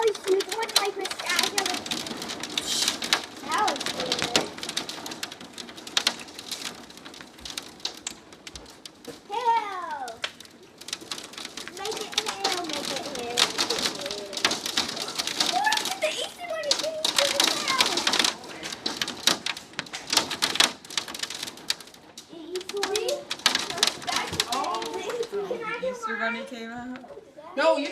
really smooth one like Miss Azure. That was good. Hell! Make it hell, make it hell. Look at the easy one is getting to the hell. The easy one. Oh, the Easter Bunny came out. No, you